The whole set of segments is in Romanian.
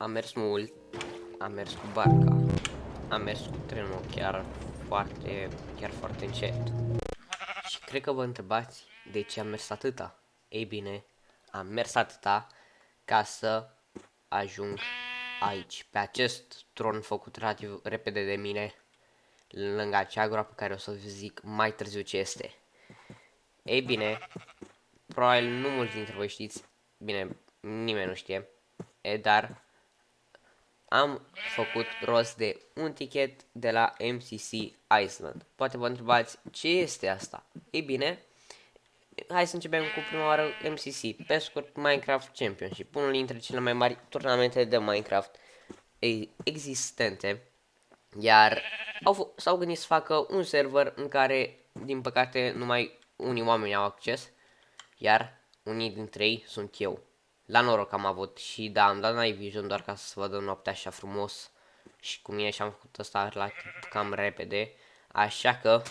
Am mers mult, am mers cu barca, am mers cu trenul chiar foarte încet. Și cred că vă întrebați de ce am mers atâta. Ei bine, am mers atâta ca să ajung aici, pe acest tron făcut relativ repede de mine, lângă acea groapă care o să vă zic mai târziu ce este. Ei bine, probabil nu mulți dintre voi știți, bine, nimeni nu știe, dar am făcut rost de un tichet de la MCC Iceland. Poate vă întrebați ce este asta. Ei bine, hai să începem cu prima oară MCC, pe scurt Minecraft Championship, unul dintre cele mai mari turnamente de Minecraft existente. Iar s-au gândit să facă un server în care, din păcate, numai unii oameni au acces, iar unii dintre ei sunt eu. La noroc am avut și da, am dat Night Vision doar ca să văd noaptea așa frumos și cu mine și am făcut asta relativ cam repede, așa că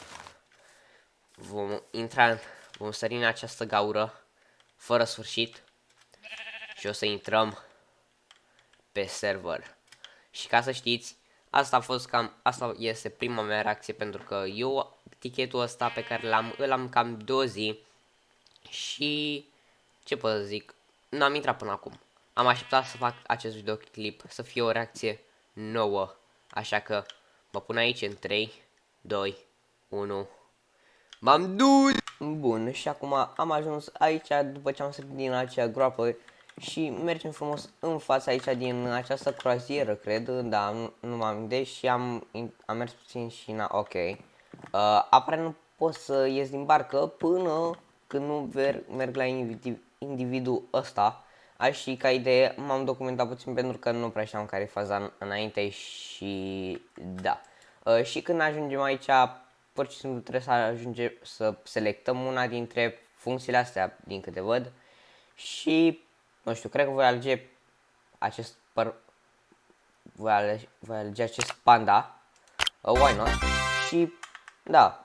vom sări în această gaură fără sfârșit și o să intrăm pe server. Și ca să știți, asta este prima mea reacție, pentru că eu tichetul ăsta pe care îl am cam de o zi și ce pot să zic, n-am intrat până acum. Am așteptat să fac acest videoclip, să fie o reacție nouă, așa că mă pun aici în 3, 2, 1. M-am dus! Bun, și acum am ajuns aici după ce am sărit din acea groapă și mergem frumos în fața aici din această croazieră, cred, da, nu m-am gândit și am mers puțin și ok. Aparent nu pot să ies din barcă până când nu merg la individul ăsta. Și ca idee m-am documentat puțin pentru că nu prea știam care e faza înainte și da. Și când ajungem aici, pur și simplu trebuie să selectăm una dintre funcțiile astea, din câte văd. Și, nu știu, cred că voi alege acest voi alege acest panda. Why not? Și, da,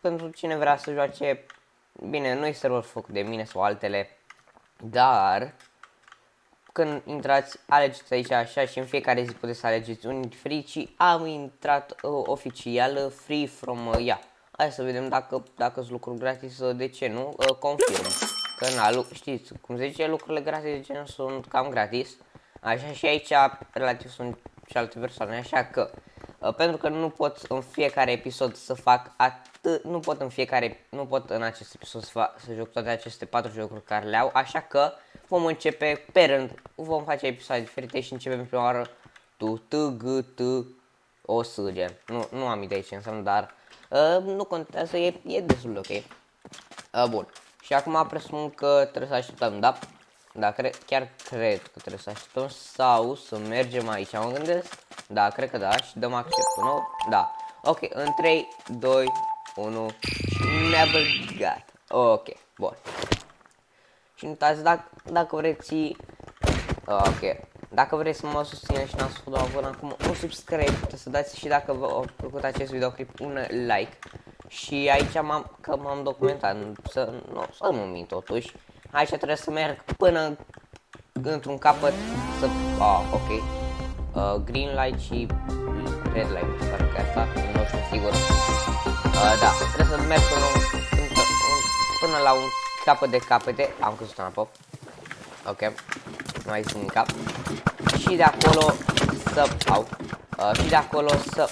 pentru cine vrea să joace, bine, nu-i server făcut de mine sau altele, dar când intrați, alegeți aici așa și în fiecare zi puteți să alegeți un free și am intrat oficial free from ea. Hai să vedem dacă sunt lucruri gratis, de ce nu, confirm. Că na, știți cum se zice, lucrurile gratis de genul sunt cam gratis. Așa și aici relativ sunt și alte persoane, așa că pentru că nu pot în fiecare episod să fac atât, nu pot în acest episod să joc toate aceste 4 jocuri care le au, așa că vom începe pe rând, vom face episoade diferite și începem prima oară o să gen. Nu am idee ce înseamnă, dar nu contează, e destul de ok. Bun. Și acum presupun că trebuie să așteptăm, da? Da, chiar cred că trebuie să așteptăm sau să mergem aici, mă gândesc. Da, cred că da, și dăm accept, nu? Da. Ok, în 3, 2, 1 și never got. Ok, bun. Și nu uitați, dacă vreți, ok, dacă vreți să mă susțineți și n-ați făcut până acum un subscribe, puteți să dați și dacă v-a plăcut acest videoclip un like. Și aici m-am documentat, să nu mint totuși. Aici trebuie să merg până într-un capăt să... ok. Green light și red light, pare că asta, nu știu sigur. Da, trebuie să merg până la un capăt de capete. Am căzut în apă. Ok. Nu mai sunt în cap. Și de acolo să... și de acolo să...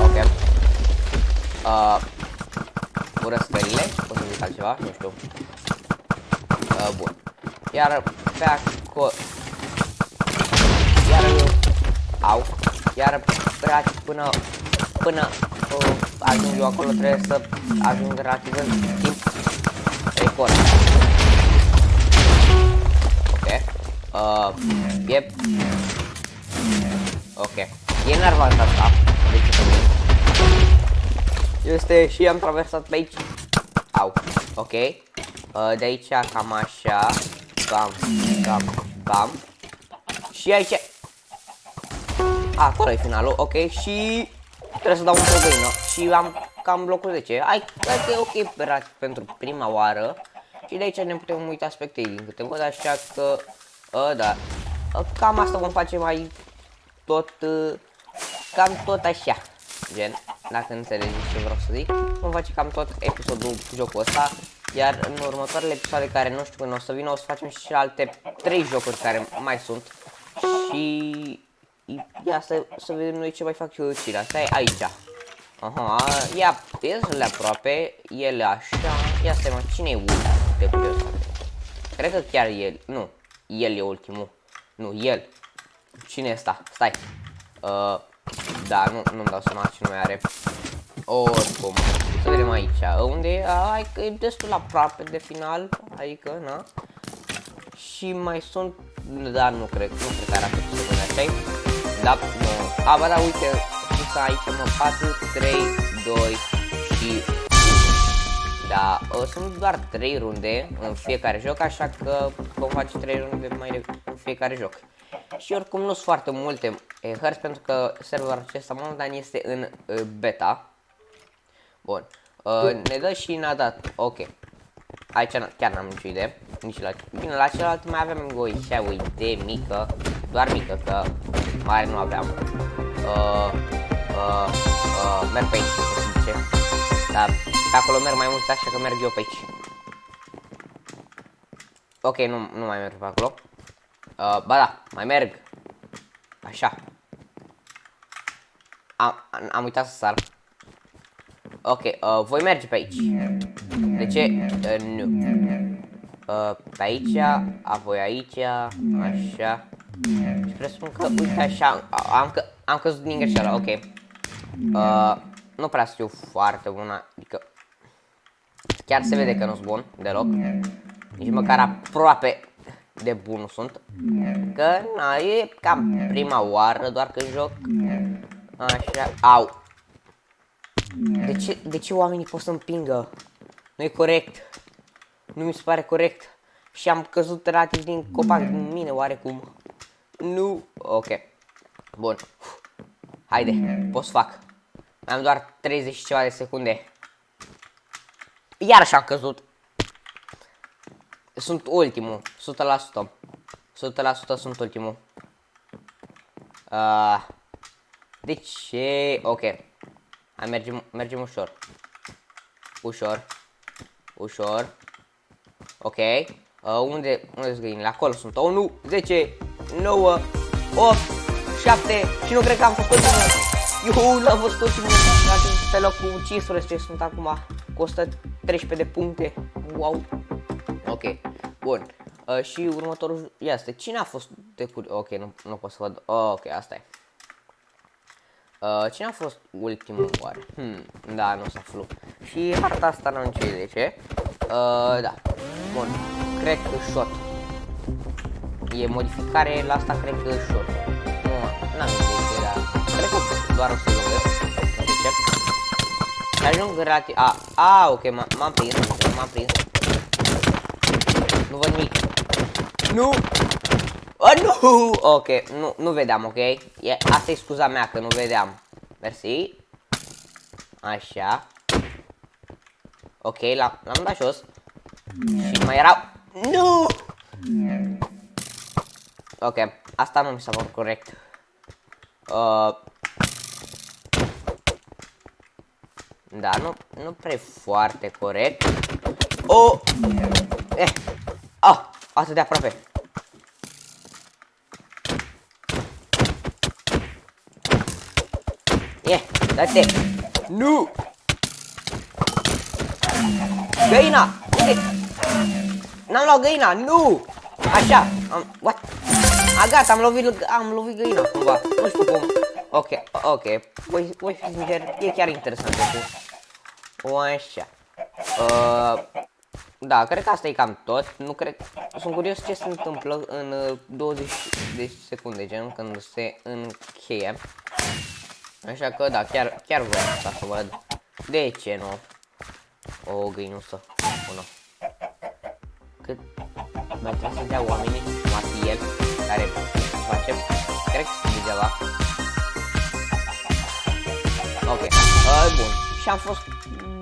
Ok. Urăscările, o să zic altceva, nu știu. Bun. Iar pe acolo... Iar practic până ajung eu acolo trebuie să ajung relativ în timp record. Ok. Yep. Ok. E nervant asta. Deci este și am traversat pe aici. Ok. De aici cam așa. Bam. Și aici. Acolo e finalul, ok, și trebuie să dau un progăină și am cam blocul 10. Hai că e ok pentru prima oară. Și de aici ne putem uita spectei din câte văd, așa că Da. Cam asta vom face mai tot, cam tot așa, gen, dacă înțelegeți ce vreau să zic, vom face cam tot episodul jocul ăsta, iar în următoarele episoade care nu știu când o să vină, o să facem și alte 3 jocuri care mai sunt și ia să vedem noi ce mai fac eu și asta e aici. Aha, ia, ele aproape, ele așa, ia stai mă, cine e ultimul de curios? Cred că chiar el, nu, el e ultimul, nu, el. Cine e ăsta? Stai. Da, nu-mi dau seama ce nume are. Oricum, să vedem aici, unde e, hai că e destul aproape de final, adică, na. Și mai sunt, da, nu cred că arată ce secunde, așa-i? Da, nu, ba da, uite, sus aici, mă, 4, 3, 2 și 1. Da, sunt doar 3 runde în fiecare joc, așa că vom face 3 runde în fiecare joc. Și oricum nu sunt foarte multe hărți pentru că serverul acesta momentan este în beta. Bun, ne dă și ne-a dat, ok. Aici chiar n-am nicio idee, nici la... Bine, la celălalt mai aveam o idee mică, doar mică, că mare nu aveam. Merg pe aici, cum se zice. Dar pe acolo merg mai mulți, așa că merg eu pe aici. Ok, nu mai merg pe acolo. Ba da, mai merg. Așa. Am uitat să sar. Ok, voi merge pe aici. De ce? Nu. Pe aici, apoi aici, așa. Și presupun că, uite așa, am căzut din greșeală, ok. Nu prea știu foarte bună, adică chiar se vede că nu sunt bun deloc. Nici măcar aproape de bun sunt. Că, na, e cam prima oară doar că joc. Așa, au. De ce oamenii pot să împingă? Nu e corect. Nu mi se pare corect. Și am căzut relativ din copac din mine, oarecum. Nu, ok. Bun. Haide, pot să fac. Mai am doar 30 și ceva de secunde. Iarăși am căzut. Sunt ultimul, 100%. 100% sunt ultimul. De ce? Ok. Hai, mergem ușor. Ușor. Ușor. Ok. Unde sunt găinile? Acolo sunt. 1, 10, 9, 8, 7 și nu cred că am fost ultimul. L-am fost ultimul. Pe locul 15 sunt acum cu 113 de puncte. Wow. Ok. Bun. Și următorul este. Cine a fost de curios? Ok, nu pot să văd. Ok, asta e. Cine a fost ultimul oare? Da, nu s-a aflu. Și harta asta n-am nicio idee ce. Da. Bun. Cred că shot. E modificare la asta, cred că shot. Nu, n-am idee, dar cred că doar o să-i lungesc. Nu știu ce. Și ajung relativ... ok, m-am prins. Nu văd nimic. Nu! Nu! Ok, nu vedeam, ok? Asta e scuza mea că nu vedeam. Mersi. Așa. Ok, l-am dat jos. Și mai erau... Nu! Ok, asta nu mi s-a părut corect. Da, nu prea foarte corect. Atât de aproape. Dă-te! Nu! Găina! N-am luat găina, nu! Așa, what? Gata, am lovit găina cumva, nu știu cum. Ok, voi fi sincer, e chiar interesant de așa. Da, cred că asta e cam tot. Nu cred. Sunt curios ce se întâmplă în 20 de secunde, gen când se încheie. Așa că da, chiar vreau să văd. De ce nu? O găinuță. Bună. Cât mai trebuie să dea oamenii, cum ar fi el, care face. Cred că sunt degeaba. Ok, bun. Și am fost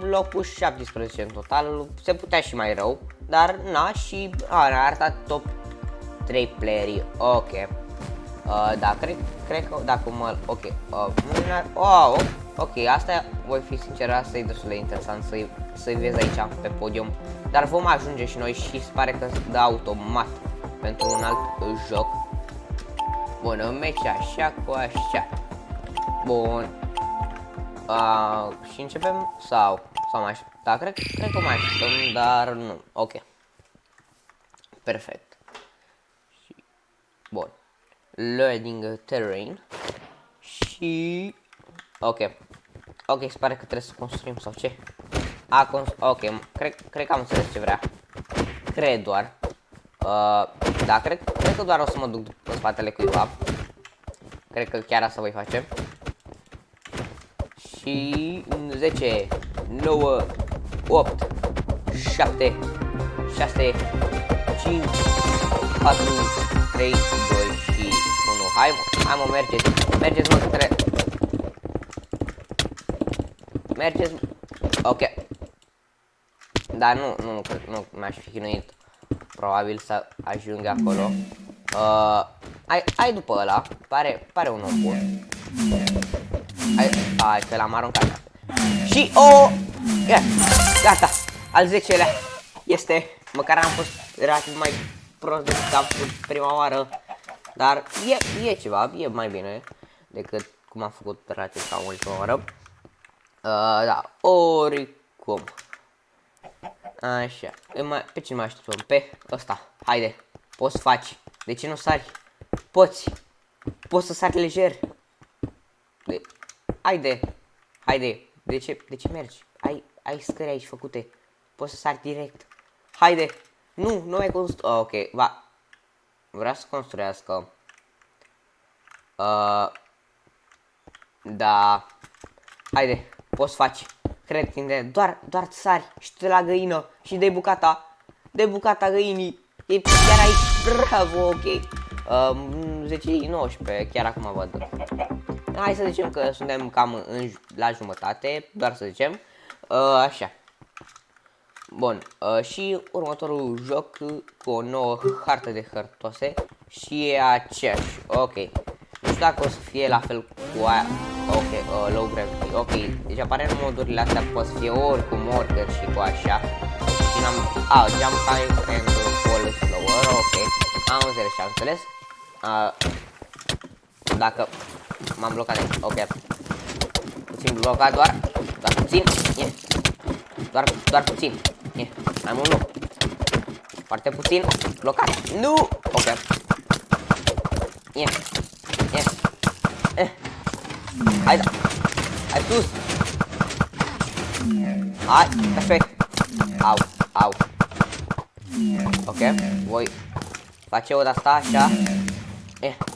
locul 17 în total. Se putea și mai rău, dar na, și a arătat top 3 playerii, ok. Da, cred că dacă mă... Ok, ok, asta voi fi sincer, asta e destul de interesant să-i vezi aici pe podium. Dar vom ajunge și noi și se pare că se dă automat pentru un alt joc. Bun, meci așa cu așa. Bun. Și începem sau mai... Da, cred că mai așteptăm, dar nu. Ok. Perfect. Bun. Loading terrain. Și... Ok. Ok, se pare că trebuie să construim sau ce? Ok, cred că am înțeles ce vrea. Cred doar. Da, cred că doar o să mă duc în spatele cuiva. Cred că chiar asta voi face. Și 10, 9, 8, 7, 6, 5, 4, 3, 2 și 1. Hai mă, mergeți mă către... Mergeți... Ok. Dar nu mi-aș fi chinuit probabil să ajung acolo. Hai după ăla, pare un om bun. Hai că l-am aruncat. Și gata, al 10-lea este, măcar am fost relativ mai prost decât am făcut prima oară. Dar e ceva, e mai bine decât cum am făcut relativ ca ultima oară. Da, oricum. Așa, pe cine mai așteptăm? Pe ăsta, haide, poți să faci. De ce nu sari? Poți să sari lejer. Haide, de ce mergi? Ai scări aici făcute. Poți să sari direct. Haide, nu mai construi. Ok, vreau să construiască. Da. Haide, poți să faci. Cred tine, doar sari și te la găină și de bucata găinii. E chiar aici, bravo, ok. 10-19, chiar acum văd. Hai să zicem că suntem cam la jumătate, doar să zicem. Așa. Bun, și următorul joc cu o nouă hartă de hărtose și e aceeași, ok. Nu știu dacă o să fie la fel cu aia, ok, low gravity, ok. Deci apare în modurile astea, poate să fie oricum, oricând și cu așa. Și n-am, jump time and fall slower, ok. Am înțeles. Dacă m-am blocat aici, ok. Puțin blocat doar puțin, doar puțin, mai mult nu. Foarte puțin, blocat, nu, ok. Hai sus. Hai, perfect. Au. Ok, voi face o de asta așa.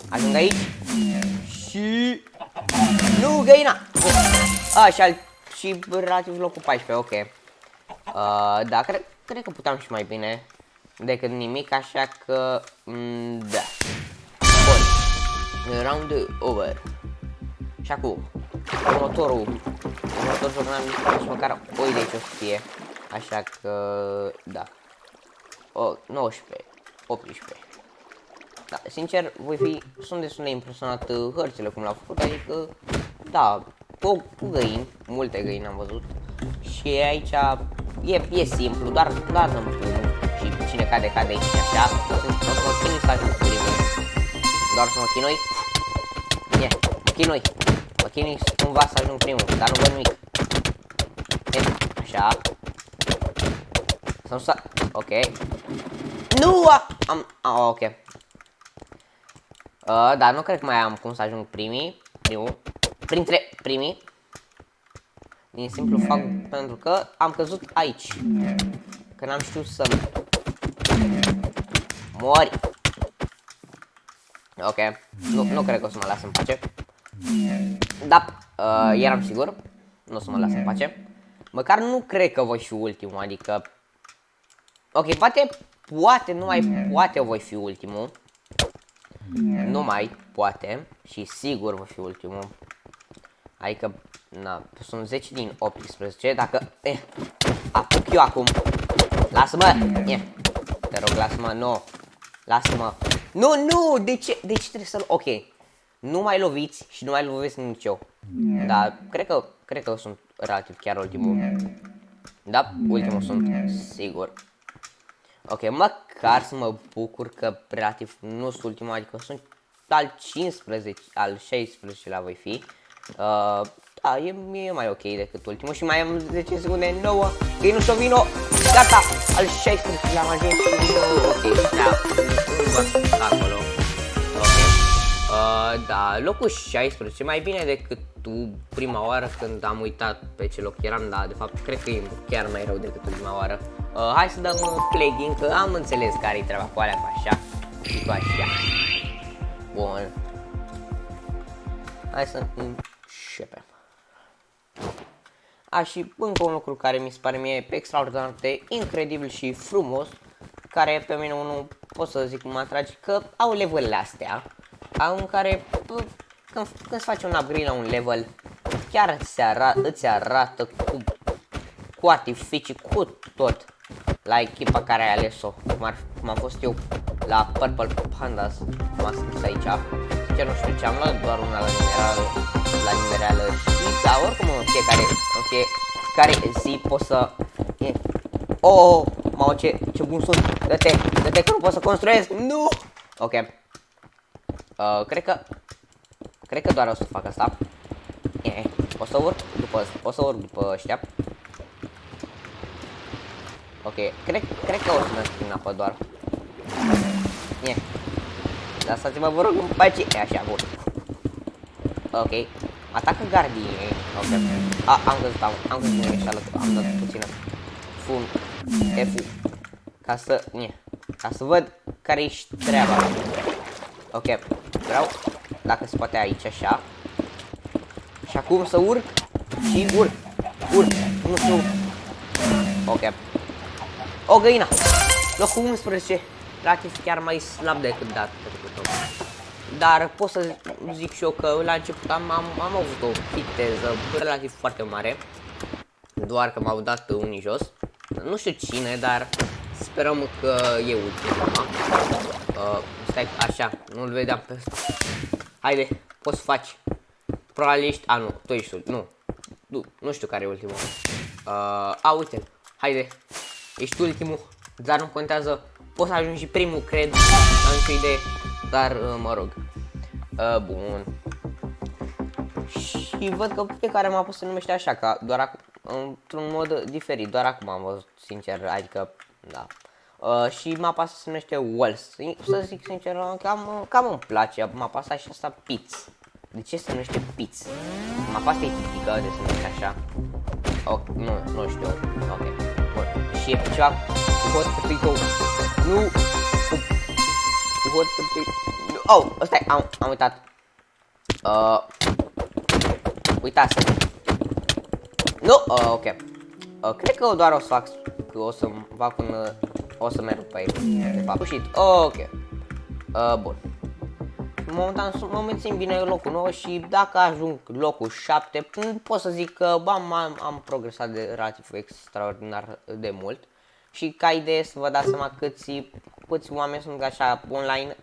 Ajung aici. Și... Nu, găina! Așa, și relativ locul 14, ok. Da, cred că puteam și mai bine decât nimic, așa că... Da. Bun. Round over. Și acum, următorul joc n-am nici măcar o idee ce o să fie. Așa că... Da. 19, 18. Da, sincer, sunt destul de impresionat hărțile cum l-au făcut, adică, da, cu găini, multe găini am văzut. Și aici e simplu, doar dăm pumnul și cine cade aici și așa. O să mă chinui să ajung primul. Doar să mă chinui. Mă chinui cumva să ajung primul, dar nu văd nimic. Așa. Ok. Nu! Ok. Da, nu cred că mai am cum să ajung printre primii. Din simplu fac pentru că am căzut aici. Că n-am știut să mori. Ok. Nu cred că o să mă las în pace. Da, eram sigur. Nu o să mă las în pace. Măcar nu cred că voi fi ultimul, adică... Ok, poate, numai poate voi fi ultimul. Numai poate și sigur voi fi ultimul. Adică, na, sunt 10 din 18, dacă... apuc eu acum. Lasă-mă! Te rog, lasă-mă, nu. Lasă-mă. Nu, de ce trebuie să... Ok, nu mai loviți și nu mai lovesc nici eu. Dar cred că sunt relativ chiar ultimul. Da, ultimul sunt, sigur. Ok, măcar să mă bucur că relativ nu sunt ultimul, adică sunt al 15, al 16-lea voi fi. Da, e mai ok decât ultimul și mai am 10 secunde, 9, că nu știu vino, gata, al 16-lea am ajuns și ok, da, acolo. Da, locul 16, mai bine decât prima oară când am uitat pe ce loc eram, da, de fapt, cred că e chiar mai rău decât ultima oară. Hai să dăm play game, că am înțeles care-i treaba cu alea, cu așa și cu așa. Bun. Hai să începem. Și încă un lucru care mi se pare mie extraordinar de incredibil și frumos, care pe mine unul pot să zic mă atrage, că au levelele astea, în care când îți faci un upgrade la un level, chiar îți arată cu artificii, cu tot, la echipa care ai ales-o, cum am fost eu la Purple Pandas, cum am scris aici. Chiar nu știu ce am luat, doar una la nimereală și da, oricum în fiecare zi pot să... Oh, mamă, ce bun sunt, dă-te că nu pot să construiesc, nu! Ok, cred că doar o să fac asta. O să urc după ăștia. Ok, cred că o să merg prin apă doar. Lăsați-mă, vă rog, în pace. Așa, bun. Ok, atacă gardienii. Ok, am găsit, am greșeală, am dat puțină fun, F-ul, ca să văd care ești treaba. Ok, vreau, dacă se poate aici, așa. Și acum să urc și urc, nu știu. Ok, o găină, locul 11, relativ chiar mai slab decât data trecută. Dar pot să zic și eu că la început am avut o viteză relativ foarte mare, doar că m-au dat unii jos. Nu știu cine, dar sperăm că e ultima. Stai așa, nu-l vedeam pe ăsta. Haide, poți să faci. Probabil ești... nu, tu ești... Nu știu care e ultimul. Uite, haide. Ești ultimul, dar nu contează. Poți să ajungi și primul, cred. Am nicio idee, dar mă rog. Bun. Și văd că fiecare mapă se numește așa, ca doar acum, într-un mod diferit. Doar acum am văzut, sincer, adică, da. Și mapa asta se numește Walls. Să zic sincer, cam îmi place mapa asta și asta Pits. De ce se numește Pits? Mapa asta e tipică de se numește așa. Nu știu. Ok. Bun. Și e ceva cu hot potato. Nu. Cu hot potato. Oh, stai, am uitat. Uitați. Nu, ok. Cred că doar o să fac, o să merg pe aici. De fapt, ok. Bun. Momentan mă mențin bine locul 9 și dacă ajung locul 7, pot să zic că am progresat de relativ extraordinar de mult. Și ca idee să vă dați seama câți oameni sunt așa online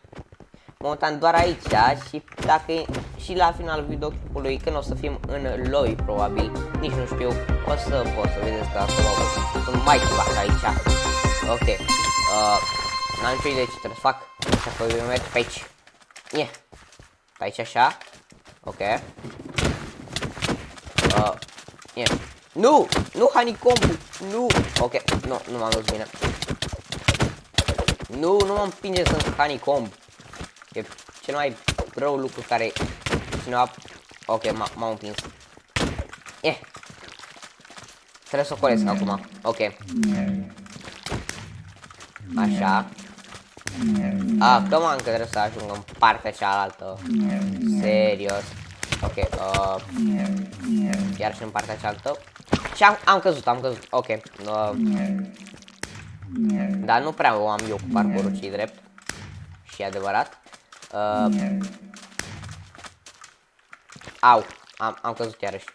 momentan doar aici, și dacă și la finalul videoclipului, când o să fim în lobby probabil, nici nu știu, o să vedeți că acolo sunt mai ceva aici. Ok, n-am nicio idee ce trebuie să fac, așa că eu merg pe aici. Pe aici așa. Ok. Nu honeycomb, nu. Ok, nu m-am dus bine. Nu mă împingeți în honeycomb. E cel mai rău lucru care cineva... Ok, m-am împins. Trebuie să o colesc acum. Ok. Așa. Cam că trebuie să ajung în partea cealaltă. Serios. Ok, iar și în partea cealaltă. Și am căzut. Ok. Dar nu prea o am eu cu parcurul, ci drept. Și adevărat. Am căzut iarăși.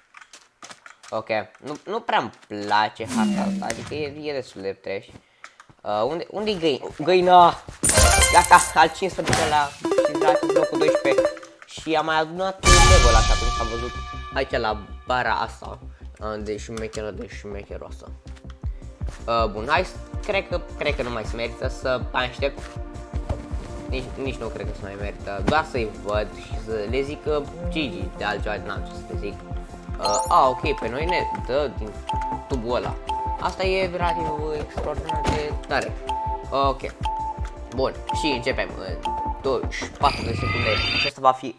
Ok, nu prea-mi place harta asta, adică e destul de trash. Unde-i găina? Gata, al 15-lea și gratis locul 12. Și am mai adunat level așa cum s-a văzut aici la bara asta. De șmecherul ăsta. Bun, hai, cred că nu mai se merită să aștept. Nici nu cred că se mai merită. Doar să-i văd și să le zic că Gigi, de altceva n-am ce să le zic. Ok, pe noi ne dă din tubul ăla. Asta e relativ extraordinar de tare. Ok. Bun, și începem în 24 de secunde. Și asta va fi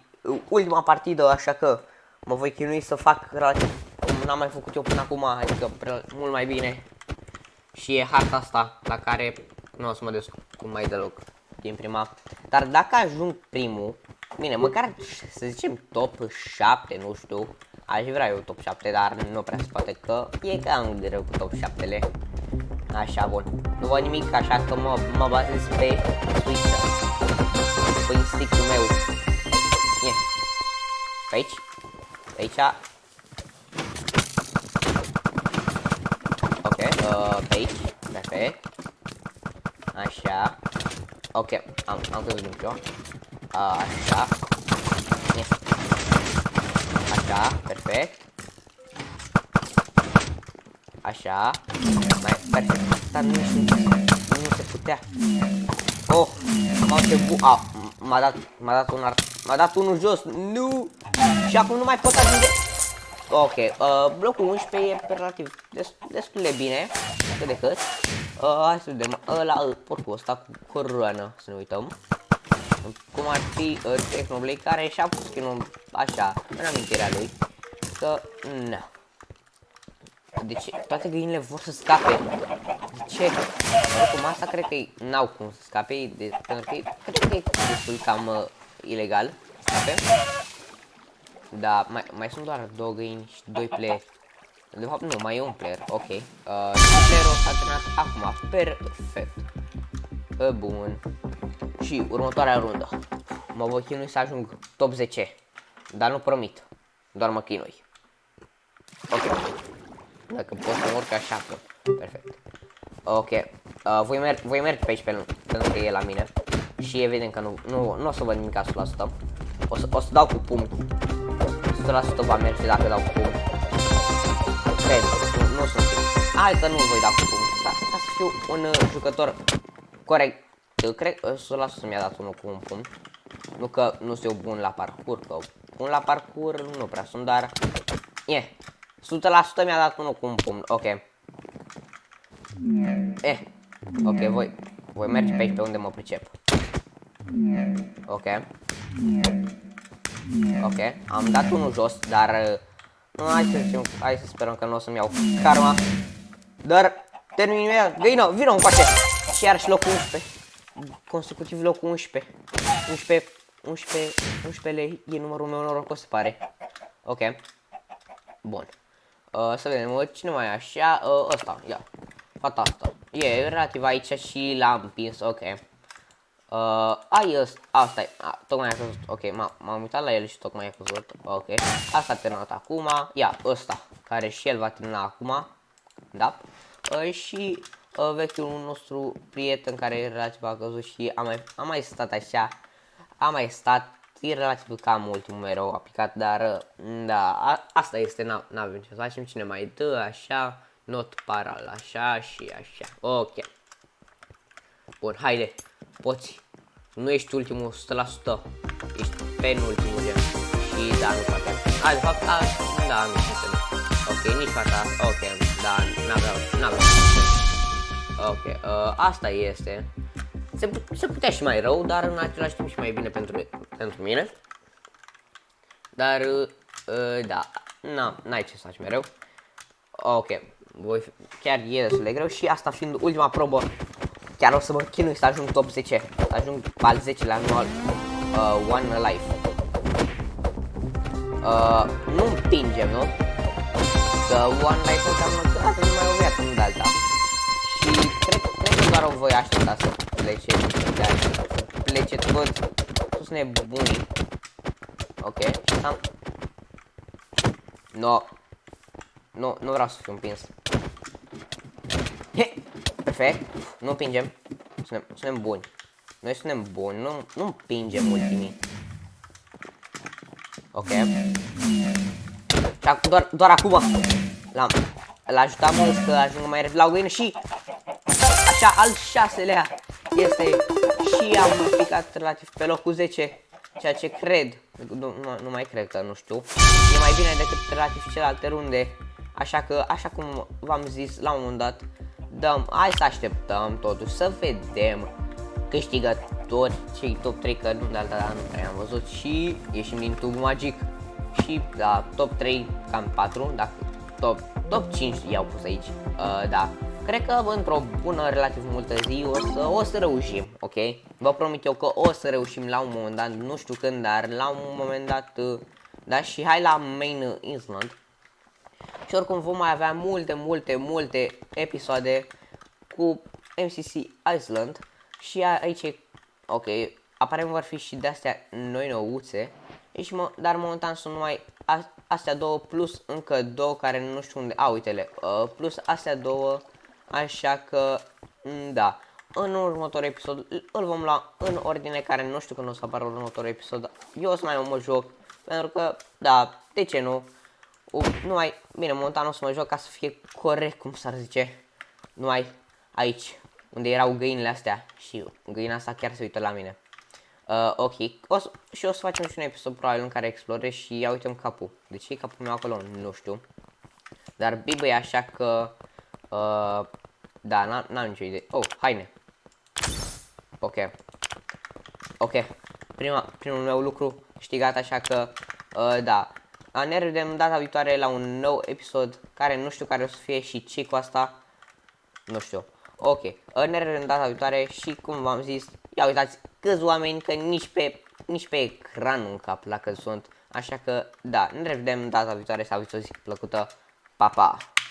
ultima partidă, așa că mă voi chinui să fac relativ cum n-am mai făcut eu până acum, adică mult mai bine. Și e harta asta la care nu o să mă descurc mai deloc din prima. Dar dacă ajung primul, bine, măcar să zicem top 7, nu știu. Aș vrea eu top 7, dar nu prea se poate că e cam greu cu top 7-le. Așa, bun. Nu văd nimic, așa că mă bazez pe Switch, pe instinctul meu. Pe aici. Pe aici. Ok, pe aici. Perfect. Așa. Ok, am văzut eu. Așa. Așa, perfect. Așa. Mai perfect. Dar nu se putea. Oh, m-a dat unul jos. Nu. Și acum nu mai pot ajunge. Ok, blocul 11 e relativ destul de bine. Cât de cât. Hai să vedem. Ăla, porcul ăsta cu coroană, să ne uităm. Cum ar fi Technoblade, care și-a pus skin-ul așa, în amintirea lui. Că, na. Deci, toate găinile vor să scape. De ce? Oricum, asta cred că n-au cum să scape, pentru că cred că e destul cam ilegal să scape. Da, mai sunt doar 2 găini și 2 player. De fapt, nu, mai e un player, ok. Și playerul s-a terminat acum, perfect. Bun. Și următoarea rundă. Mă voi chinui să ajung top 10. Dar nu promit. Doar mă chinui. Ok. Dacă pot să urc așa, perfect. Ok. Voi merge pe aici pentru că e la mine. Și evident că nu o să văd nimic 100%. O să dau cu pumn. 100% va merge dacă dau cu pumn. Cred, nu sunt sigur. Hai că nu voi da cu pumn. Ca să fiu un jucător corect. Cred că 100% mi-a dat unul cu un pumn. Nu că nu sunt eu bun la parcurs, că bun la parcurs nu prea sunt, dar 100% mi-a dat unul cu un pumn, ok. Ok, voi merge pe aici pe unde mă pricep. Ok. Ok, am dat unul jos, dar hai să sperăm că nu o să-mi iau karma. Dar termin imediat. Găină, vină încoace. Și iarăși locul 11. Consecutiv locul 11. 11 lei e numărul meu norocos, se pare. Ok. Bun. Să vedem, cine mai e așa? Ăsta, ia. Fata asta. E relativ aici și l-am împins, ok. Asta e, tocmai a căzut, ok, m-am uitat la el și tocmai a căzut, ok. Asta a terminat acum, ia, ăsta, care și el va termina acum, da. Și vechiul nostru prieten care relativ a căzut și a mai stat așa, e relativ cam ultimul erou a picat, dar, da, asta este, n-avem ce să facem, cine mai dă, așa, not paral, așa și așa, ok. Bun, haide, poți. Nu ești ultimul 100%, ești penultimul gen. Și da, nu poate. De fapt, da, nu poate. Ok, nici fata, ok, da, n-aveau. Ok, asta este. Se putea și mai rău, dar în același timp și mai bine pentru mine. Dar, da, n-ai ce să faci mereu. Ok, chiar e destul de greu și asta fiind ultima probă. Chiar o să mă chinui să ajung top 10, să ajung al 10-lea anual One Life. Nu împingem, nu? Că One Life înseamnă că avem numai o viață, nu de alta. Și cred că doar o voi aștepta să plece. Plece, te văd sus nebunii. Ok, și am... Nu vreau să fiu împins. Perfect, nu împingem. Suntem buni. Noi suntem buni, nu împingem ultimii. Ok. Doar acum l-a ajutat mult să ajungă mai repede la o găină și așa al 6-lea este și am picat relativ pe locul 10, ceea ce cred, nu mai cred că nu știu, e mai bine decât relativ celelalte runde, așa că, așa cum v-am zis la un moment dat, hai să așteptăm totuși să vedem câștigători, cei top 3, că nu de alta dată nu prea am văzut și ieșim din tubul magic și la top 3, cam 4, dacă top 5 i-au pus aici, da. Cred că într-o bună, relativ multă zi o să reușim, ok? Vă promit eu că o să reușim la un moment dat, nu știu când, dar la un moment dat, da, și hai la Main Island. Și oricum vom mai avea multe episoade cu MCC Island și aici, ok, aparent vor fi și de-astea noi nouțe, deci dar momentan sunt numai astea două plus încă două care nu știu unde, uite-le, plus astea două. Așa că, da, în următorul episod îl vom lua în ordine care nu știu când o să apară următorul episod. Eu o să mai mă joc, pentru că, da, de ce nu? Bine, momentan o să mă joc ca să fie corect, cum s-ar zice. Numai aici, unde erau găinile astea și găina asta chiar se uită la mine. Ok, și o să facem și un episod probabil în care explorez și ia uite-mi capul. De ce e capul meu acolo? Nu știu. Dar bibă e așa că... da, n-am nicio idee. Oh, haine. Ok. Ok. Primul meu lucru câștigat, așa că, da. Ne revedem data viitoare la un nou episod, care nu știu care o să fie și ce cu asta. Nu știu. Ok. Ne revedem data viitoare și, cum v-am zis, ia uitați câți oameni, că nici pe ecran nu încap la cât sunt. Așa că, da, ne revedem data viitoare, să aveți o zi plăcută. Pa, pa!